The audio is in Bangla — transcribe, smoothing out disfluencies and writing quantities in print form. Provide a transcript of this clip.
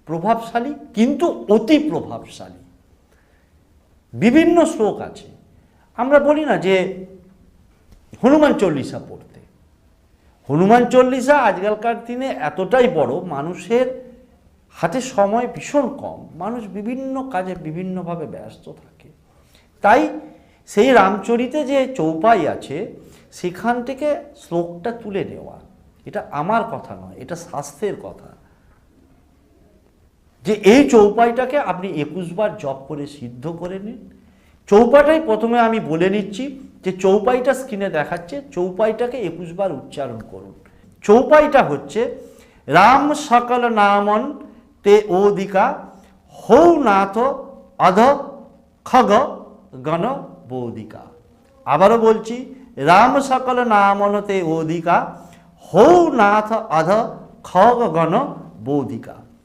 প্রভাবশালী কিন্তু অতি প্রভাবশালী। বিভিন্ন শ্লোক আছে। আমরা বলি না যে হনুমান চল্লিশা পড়তে, হনুমান চল্লিশা আজকালকার দিনে এতটাই বড়, মানুষের হাতে সময় ভীষণ কম, মানুষ বিভিন্ন কাজে বিভিন্নভাবে ব্যস্ত থাকে। তাই সেই রামচরিতে যে চৌপাই আছে সেখান থেকে শ্লোকটা তুলে নেওয়া, এটা আমার কথা নয়, এটা শাস্ত্রের কথা, যে এই চৌপাইটাকে আপনি 21 বার জপ করে সিদ্ধ করে নিন। চৌপাইটাই প্রথমে আমি বলে নিচ্ছি যে চৌপাইটা স্ক্রিনে দেখাচ্ছে, চৌপাইটাকে 21 বার উচ্চারণ করুন। চৌপাইটা হচ্ছে রাম সকল নামন তে ওদিকা হৌ নাথ অধ খগ গণ বৌদিকা। আবারও বলছি, রাম সকল নামন তে ওদিকা হৌ নাথ অধ খগ গণ বৌদিকা।